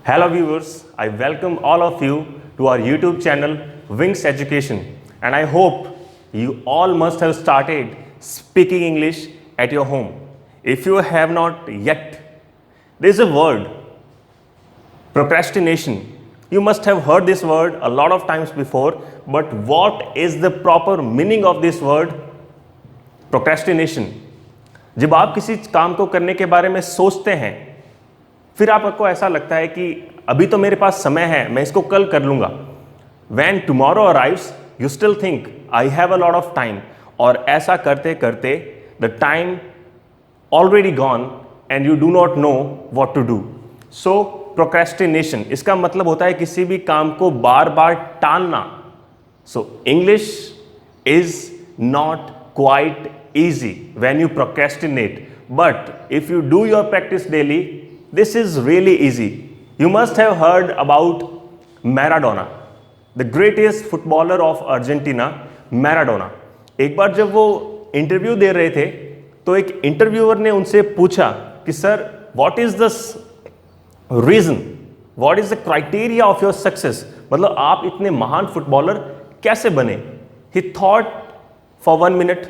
Hello viewers, I welcome all of you to our YouTube channel Wings Education, and I hope you all must have started speaking English at your home. If you have not yet, there is a word, procrastination. You must have heard this word a lot of times before, but what is the proper meaning of this word? Procrastination. जब आप किसी काम को करने के बारे में सोचते हैं, फिर आपको ऐसा लगता है कि अभी तो मेरे पास समय है, मैं इसको कल कर लूंगा. When tomorrow arrives, you still think I have a lot of time. और ऐसा करते करते the time already gone and you do not know what to do. So procrastination इसका मतलब होता है किसी भी काम को बार बार टालना. So English is not quite easy when you procrastinate, but if you do your practice daily, this is really easy. You must have heard about Maradona, the greatest footballer of Argentina, Maradona. एक बार जब वो interview दे रहे थे तो एक interviewer ने उनसे पूछा कि sir what is the reason, what is the criteria of your success, मतलब आप इतने महान फुटबॉलर कैसे बने. He thought for 1 minute,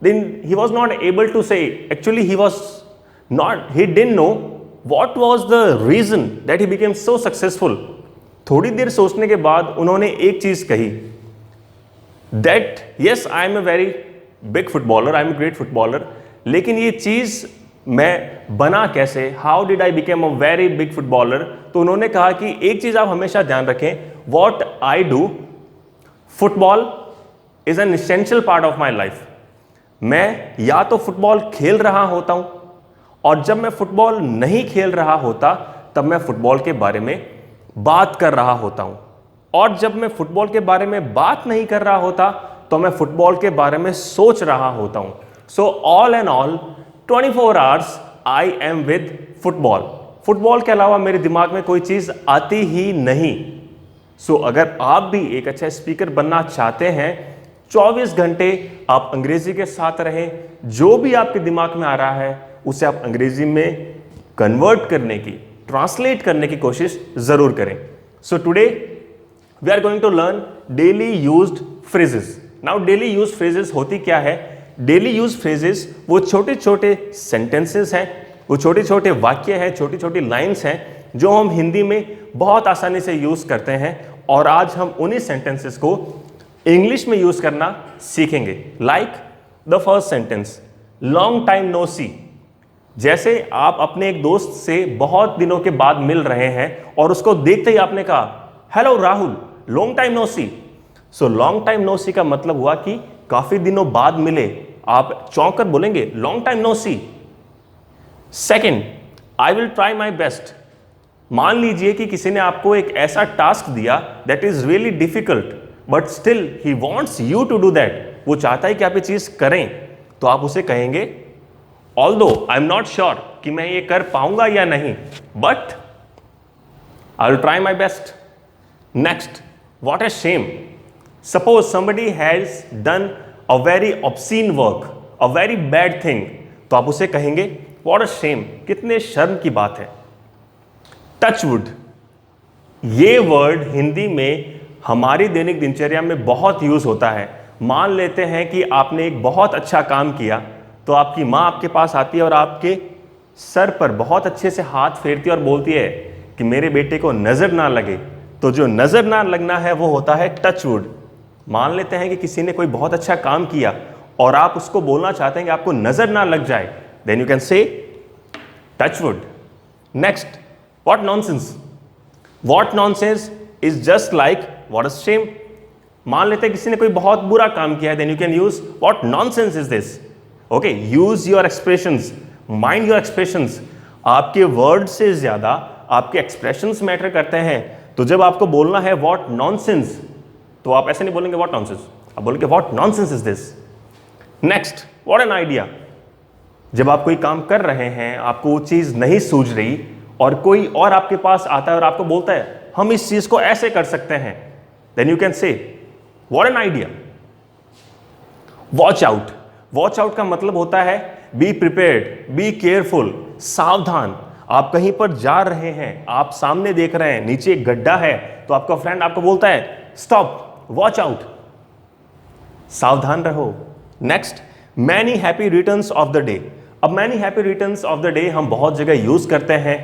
then he was not able to say. Actually he didn't know what was the reason that he became so successful. थोड़ी देर सोचने के बाद उन्होंने एक चीज कही, that yes I am a very big footballer, I am a great footballer, लेकिन ये चीज मैं बना कैसे, how did I become a very big footballer. तो उन्होंने कहा कि एक चीज आप हमेशा ध्यान रखें, what I do, football is an essential part of my life. मैं या तो फुटबॉल खेल रहा होता हूं, और जब मैं फुटबॉल नहीं खेल रहा होता तब मैं फुटबॉल के बारे में बात कर रहा होता हूं, और जब मैं फुटबॉल के बारे में बात नहीं कर रहा होता तो मैं फुटबॉल के बारे में सोच रहा होता हूं. So all and all 24 hours I am with football. Football के अलावा मेरे दिमाग में कोई चीज आती ही नहीं. सो अगर आप भी एक अच्छा स्पीकर बनना चाहते हैं, 24 घंटे आप अंग्रेजी के साथ रहें, जो भी आपके दिमाग में आ रहा है उसे आप अंग्रेजी में कन्वर्ट करने की, ट्रांसलेट करने की कोशिश जरूर करें. So today we are going to learn daily used phrases. Now daily used phrases होती क्या है? डेली यूज्ड फ्रेजेस वो छोटे छोटे सेंटेंसेस हैं, वो छोटे छोटे वाक्य हैं, छोटी छोटी लाइन्स हैं जो हम हिंदी में बहुत आसानी से यूज करते हैं, और आज हम उन्हीं सेंटेंसेस को इंग्लिश में यूज करना सीखेंगे. Like the first sentence, long time no see. जैसे आप अपने एक दोस्त से बहुत दिनों के बाद मिल रहे हैं और उसको देखते ही आपने कहा hello Rahul, long time no see. So long time no see का मतलब हुआ कि काफी दिनों बाद मिले. आप चौंक कर बोलेंगे long time no see. Second, I will try my best. मान लीजिए कि किसी ने आपको एक ऐसा टास्क दिया that is really difficult, but still he wants you to do that. वो चाहता है कि आप ये चीज करें, तो आप उसे कहेंगे although I am not sure कि मैं ये कर पाऊंगा या नहीं, but I will try my best. Next, what a Shem. Suppose somebody has done a very obscene work, a very bad thing, तो आप उसे कहेंगे व्हाट अ शेम, कितने शर्म की बात है. टचवुड, ये वर्ड हिंदी में हमारी दैनिक दिनचर्या में बहुत यूज होता है. मान लेते हैं कि आपने एक बहुत अच्छा काम किया, तो आपकी माँ आपके पास आती है और आपके सर पर बहुत अच्छे से हाथ फेरती है और बोलती है कि मेरे बेटे को नजर ना लगे. तो जो नजर ना लगना है वो होता है टचवुड. मान लेते हैं कि किसी ने कोई बहुत अच्छा काम किया और आप उसको बोलना चाहते हैं कि आपको नजर ना लग जाए, then you can say touch wood. Next, what nonsense. What nonsense is just like what a shame. मान लेते हैं किसी ने कोई बहुत बुरा काम किया है, then you can use what nonsense is this. Okay, use your expressions, mind your expressions. आपके वर्ड से ज्यादा आपके एक्सप्रेशंस मैटर करते हैं. तो जब आपको बोलना है व्हाट नॉनसेंस, तो आप ऐसे नहीं बोलेंगे व्हाट नॉनसेंस, आप बोलेंगे what nonsense is this. Next, what an idea. जब आप कोई काम कर रहे हैं, आपको वो चीज नहीं सूझ रही, और कोई और आपके पास आता है और आपको बोलता है हम इस चीज को ऐसे कर सकते हैं, then you can say what an idea. Watch out. Watch out का मतलब होता है बी प्रिपेयर्ड, बी केयरफुल, सावधान. आप कहीं पर जा रहे हैं, आप सामने देख रहे हैं नीचे एक गड्ढा है, तो आपका फ्रेंड आपको बोलता है स्टॉप, वॉच आउट, सावधान रहो। Next, many happy returns of the day. अब many happy returns of the day हम बहुत जगह यूज करते हैं,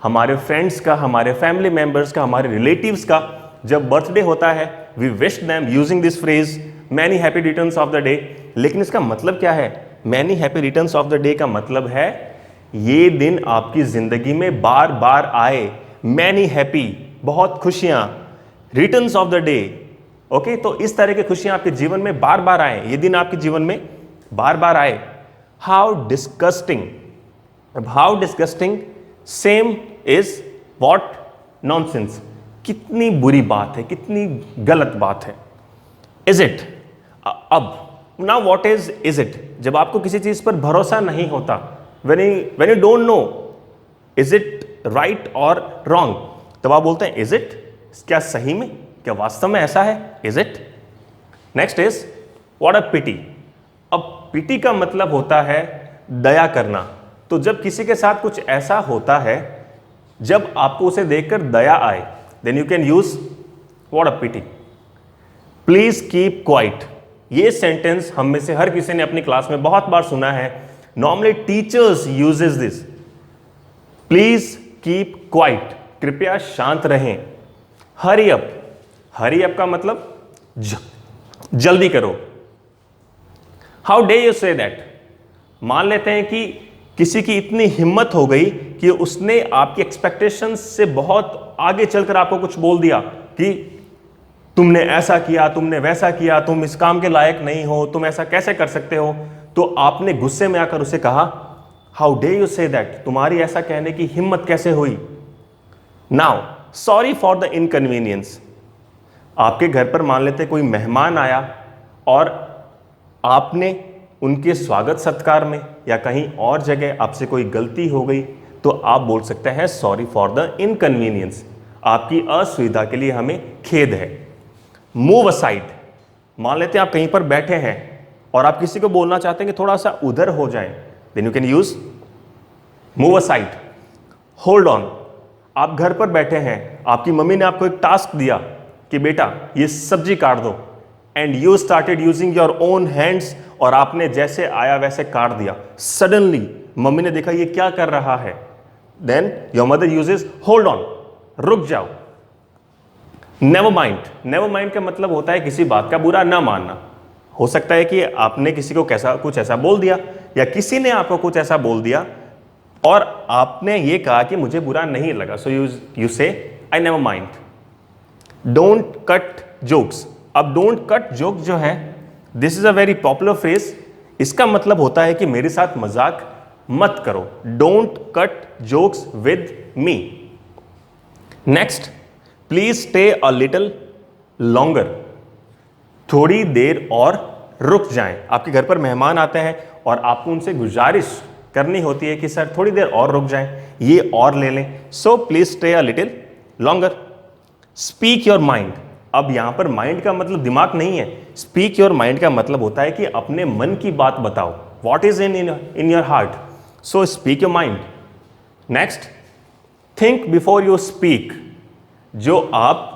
हमारे फ्रेंड्स का, हमारे फैमिली मेंबर्स का, हमारे रिलेटिव्स का जब बर्थडे होता है, we wish them using this phrase many happy returns of the day. लेकिन इसका मतलब क्या है? Many happy returns of the day का मतलब है ये दिन आपकी जिंदगी में बार बार आए, मैनी हैप्पी, बहुत खुशियां, returns of the day. Okay, तो इस तरह की खुशियां आपके जीवन में बार बार आए, ये दिन आपके जीवन में बार बार आए। हाउ डिस्गस्टिंग, अब how disgusting same is what, nonsense, कितनी बुरी बात है, कितनी गलत बात है। इज इट, अब नाउ व्हाट इज इट, जब आपको किसी चीज पर भरोसा नहीं होता, when you don't know is it right और रॉन्ग, तब आप बोलते हैं इज इट, क्या सही में, क्या वास्तव में ऐसा है, is it. Next is what a pity. अब पिटी का मतलब होता है दया करना। तो जब किसी के साथ कुछ ऐसा होता है जब आपको उसे देखकर दया आए, then you can use what a pity. Please keep quiet, ये सेंटेंस हम में से हर किसी ने अपनी क्लास में बहुत बार सुना है। Normally teachers uses this, please keep quite, कृपया शांत रहें। हरी अप, हरी अप का मतलब जल्दी करो। How day you say that, मान लेते हैं कि किसी की इतनी हिम्मत हो गई कि उसने आपकी एक्सपेक्टेशंस से बहुत आगे चलकर आपको कुछ बोल दिया कि तुमने ऐसा किया, तुमने वैसा किया, तुम इस काम के लायक नहीं हो, तुम ऐसा कैसे कर सकते हो। तो आपने गुस्से में आकर उसे कहा how day you say that, तुम्हारी ऐसा कहने की हिम्मत कैसे हुई। Now sorry for the inconvenience, आपके घर पर मान लेते कोई मेहमान आया और आपने उनके स्वागत सत्कार में या कहीं और जगह आपसे कोई गलती हो गई, तो आप बोल सकते हैं सॉरी फॉर द इनकन्वीनियंस, आपकी असुविधा के लिए हमें खेद है। मूव असाइड, मान लेते हैं आप कहीं पर बैठे हैं और आप किसी को बोलना चाहते हैं कि थोड़ा सा उधर हो जाएं, then you can use move aside. Hold on, आप घर पर बैठे हैं, आपकी मम्मी ने आपको एक टास्क दिया कि बेटा ये सब्जी काट दो, and you started using your own hands, और आपने जैसे आया वैसे काट दिया। सडनली मम्मी ने देखा ये क्या कर रहा है, then your mother uses hold on, रुक जाओ। नेवर माइंड, नेवर माइंड का मतलब होता है किसी बात का बुरा ना मानना। हो सकता है कि आपने किसी को कुछ ऐसा बोल दिया या किसी ने आपको कुछ ऐसा बोल दिया और आपने ये कहा कि मुझे बुरा नहीं लगा, सो यू से I never mind. Don't cut jokes, अब डोंट कट जोक जो है, this is a very popular phrase. इसका मतलब होता है कि मेरे साथ मजाक मत करो। Don't cut jokes with me. Next, please stay a little longer, थोड़ी देर और रुक जाएं। आपके घर पर मेहमान आते हैं और आपको उनसे गुजारिश करनी होती है कि सर थोड़ी देर और रुक जाएं, ये और ले लें, so please stay a little longer. Speak your mind, अब यहां पर माइंड का मतलब दिमाग नहीं है, स्पीक योर माइंड का मतलब होता है कि अपने मन की बात बताओ, what is in your heart, so speak your mind. Next, think before you speak, जो आप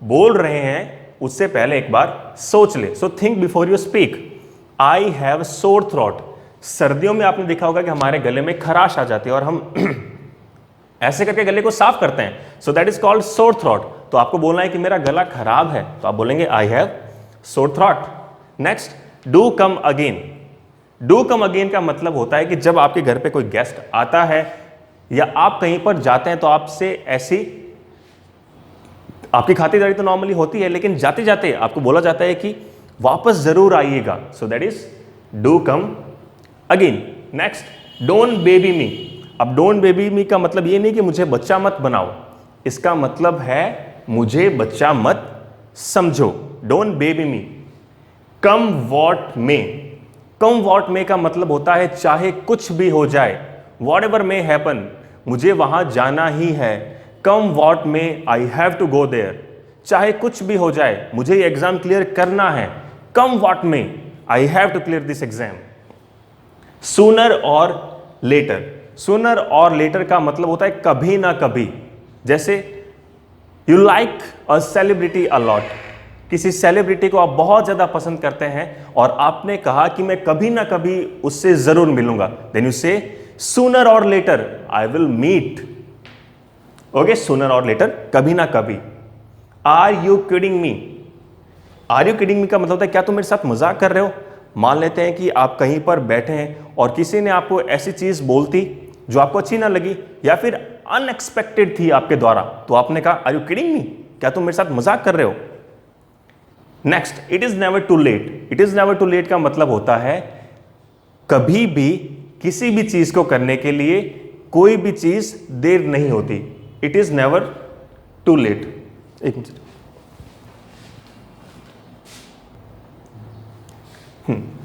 बोल रहे हैं उससे पहले एक बार सोच ले, so think before you speak. I have sore throat, सर्दियों में आपने देखा होगा कि हमारे गले में खराश आ जाती है और हम ऐसे करके गले को साफ करते हैं, सो that is called sore throat. तो आपको बोलना है कि मेरा गला खराब है, तो आप बोलेंगे I have sore throat. Next, do come again, do come again का मतलब होता है कि जब आपके घर पे कोई गेस्ट आता है या आप कहीं पर जाते हैं तो आपसे ऐसी आपकी खातिरदारी तो नॉर्मली होती है, लेकिन जाते जाते आपको बोला जाता है कि वापस जरूर आइएगा, so that is do come again. Next, don't baby me, अब डोंट बेबी मी का मतलब ये नहीं कि मुझे बच्चा मत बनाओ, इसका मतलब है मुझे बच्चा मत समझो। Don't baby me. Come what may, come what मे का मतलब होता है चाहे कुछ भी हो जाए, वॉट एवर मे हैपन, मुझे वहां जाना ही है। Come what may I have to go there, चाहे कुछ भी हो जाए मुझे ये एग्जाम क्लियर करना है। Come what may I have to clear this exam. Sooner or later, sooner or later का मतलब होता है कभी ना कभी। जैसे you like a celebrity a lot, किसी सेलिब्रिटी को आप बहुत ज्यादा पसंद करते हैं और आपने कहा कि मैं कभी ना कभी उससे जरूर मिलूंगा, then you say sooner or later I will meet. Okay, sooner or later, कभी ना कभी। Are you kidding me, are you kidding me का मतलब होता है क्या तुम मेरे साथ मजाक कर रहे हो। मान लेते हैं कि आप कहीं पर बैठे हैं और किसी ने आपको ऐसी चीज बोलती जो आपको अच्छी ना लगी या फिर अनएक्सपेक्टेड थी आपके द्वारा, तो आपने कहा आर यू किडिंग मी, क्या तुम मेरे साथ मजाक कर रहे हो। Next, it is never too late. It is never too late का मतलब होता है कभी भी किसी भी चीज को करने के लिए कोई भी चीज देर नहीं होती। It is never too late. एक मिनट।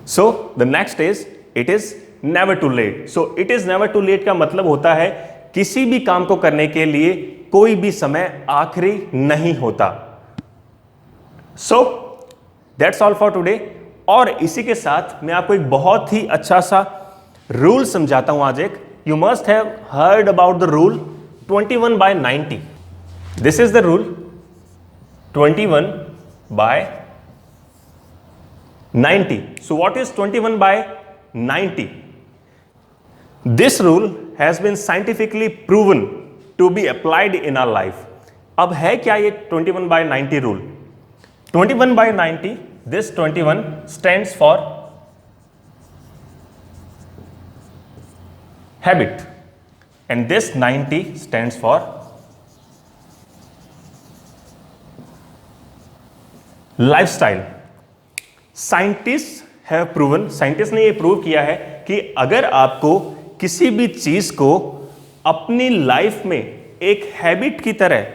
So the next is it is never too late. So it is never too late का मतलब होता है किसी भी काम को करने के लिए कोई भी समय आखिरी नहीं होता। So that's all for today. और इसी के साथ मैं आपको एक बहुत ही अच्छा सा रूल समझाता हूं आज। एक you must have heard about the rule 21/90। This is the rule 21/90. So what is 21/90? This rule has been scientifically proven to be applied in our life. अब है क्या ये 21/90 rule? 21/90, this 21 stands for habit and this 90 stands for lifestyle. Scientist have proven, scientist ने ये prove किया है कि अगर आपको किसी भी चीज को अपनी लाइफ में एक हैबिट की तरह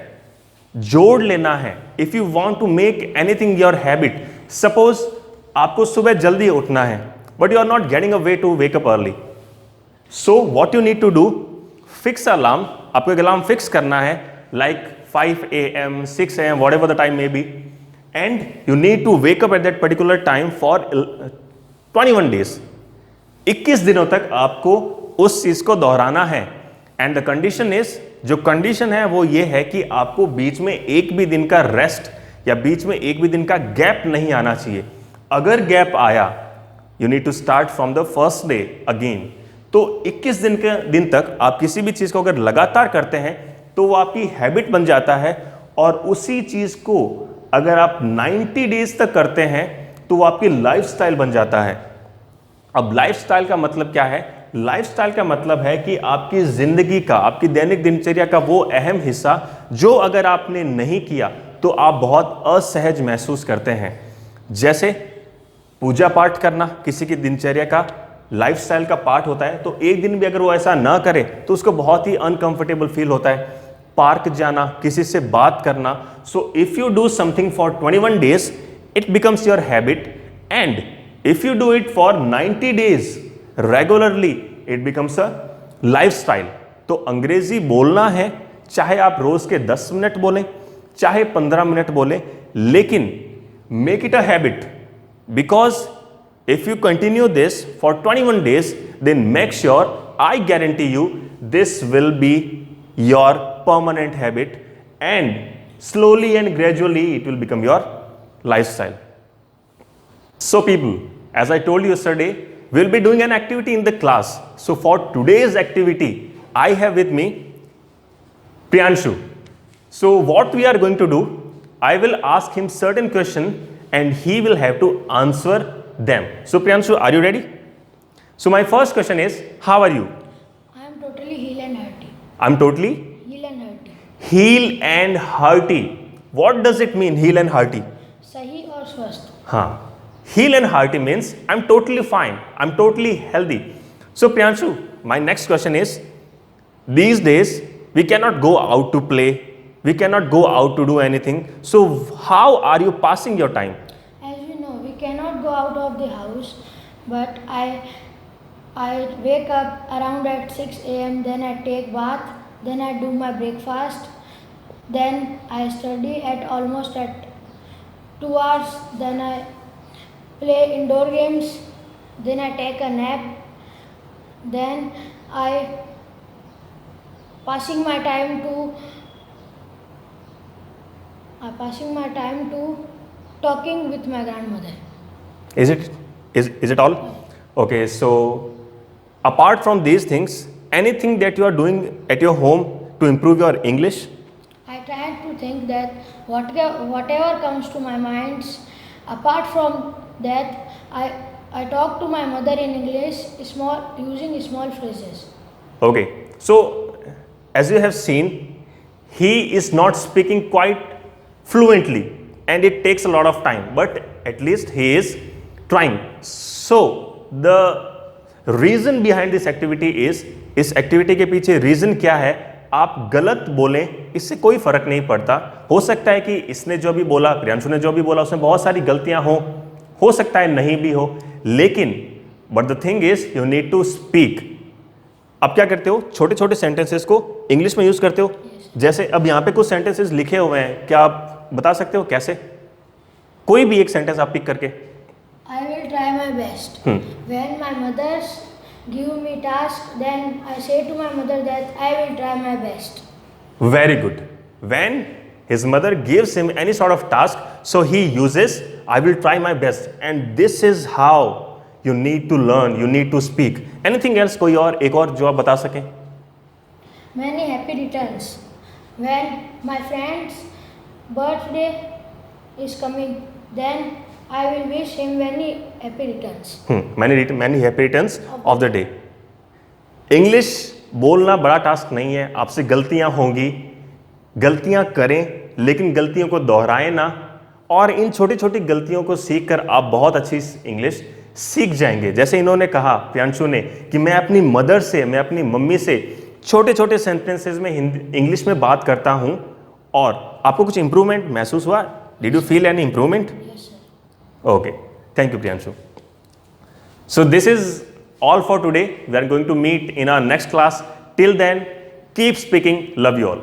जोड़ लेना है, if you want to make anything your habit, suppose आपको सुबह जल्दी उठना है but you are not getting a way to wake up early, so what you need to do, fix alarm. आपको एक अलार्म फिक्स करना है like 5 AM 6 AM whatever the time may be, and you need to wake up at that particular time for 21 days. 21 दिनों तक आपको उस चीज को दोहराना है। एंड द कंडीशन इज, जो कंडीशन है वो ये है कि आपको बीच में एक भी दिन का रेस्ट या बीच में एक भी दिन का गैप नहीं आना चाहिए। अगर गैप आया, you need to start from the first day again. तो 21 दिन तक आप किसी भी चीज को अगर लगातार करते हैं तो वो आपकी हैबिट बन जाता है, और उसी चीज को अगर आप 90 डेज तक करते हैं तो वो आपकी लाइफस्टाइल बन जाता है। अब लाइफस्टाइल का मतलब क्या है? लाइफस्टाइल का मतलब है कि आपकी जिंदगी का, आपकी दैनिक दिनचर्या का वो अहम हिस्सा जो अगर आपने नहीं किया तो आप बहुत असहज महसूस करते हैं। जैसे पूजा पाठ करना किसी की दिनचर्या का लाइफस्टाइल का पार्ट होता है, तो एक दिन भी अगर वो ऐसा ना करे तो उसको बहुत ही अनकंफर्टेबल फील होता है। पार्क जाना, किसी से बात करना, so if you do something for 21 days it becomes your habit, and if you do it for 90 days regularly it becomes a lifestyle. तो अंग्रेजी बोलना है, चाहे आप रोज के 10 मिनट बोलें, चाहे 15 मिनट बोलें, लेकिन make it a habit, because if you continue this for 21 days, then make sure, I guarantee you, this will be your permanent habit, and slowly and gradually it will become your lifestyle. So people, as I told you yesterday, we'll be doing an activity in the class. So for today's activity, I have with me Priyanshu. So what we are going to do, I will ask him certain question and he will have to answer them. So Priyanshu, are you ready? So my first question is, how are you? I am totally heal and hearty. I'm totally Heal and hearty. heal and hearty. What does it mean, heal and hearty? सही और स्वस्थ. हाँ, heal and hearty means I'm totally fine, I'm totally healthy. So Priyanshu, my next question is, these days we cannot go out to play, we cannot go out to do anything. So how are you passing your time? As you know, we cannot go out of the house, but I wake up around at 6 AM, then I take bath, then I do my breakfast, then I study at almost at 2 hours, then I play indoor games, then I take a nap, then I passing my time to talking with my grandmother. Is it all? Okay, so apart from these things, anything that you are doing at your home to improve your English? I try to think that whatever comes to my mind. Apart from that, I talk to my mother in English, using small phrases. Okay, so as you have seen, he is not speaking quite fluently and it takes a lot of time, but at least he is trying. So the reason behind this activity is, इस activity के पीछे reason क्या है? आप गलत बोलें, इससे कोई फर्क नहीं पड़ता। हो सकता है कि इसने जो भी बोला, प्रियांशु ने जो भी बोला, उसमें बहुत सारी गलतियां हो सकता है नहीं भी हो, लेकिन but the thing is you need to speak. अब क्या करते हो? छोटे छोटे सेंटेंसेस को इंग्लिश में यूज करते हो। जैसे अब यहाँ पे कुछ सेंटेंसेस लिखे हुए हैं, क्या आप बता सकते हो कैसे? कोई भी एक सेंटेंस आप पिक करके। I will try my best. When my mother give me task, then I say to my mother that I will try my best. Very good. When his mother gives him any sort of task, so he uses I will try my best, and this is how you need to learn, you need to speak. Anything else? कोई और एक और जो आप बता सकें? Many happy returns. When my friend's birthday is coming, then I will wish him many happy returns. Many happy returns of the day. English बोलना बड़ा टास्क नहीं है, आपसे गलतियां होंगी, गलतियां करें, लेकिन गलतियों को दोहराएं ना, और इन छोटी छोटी गलतियों को सीख कर आप बहुत अच्छी इंग्लिश सीख जाएंगे। जैसे इन्होंने कहा, प्रियांशु ने, कि मैं अपनी मदर से, मैं अपनी मम्मी से छोटे छोटे सेंटेंसेस में इंग्लिश में बात करता हूं, और आपको कुछ इंप्रूवमेंट महसूस हुआ? Did you feel any improvement? Yes, sir. Okay, thank you, Priyanshu. So this is all for today. We are going to meet in our next class. Till then, keep speaking. Love you all.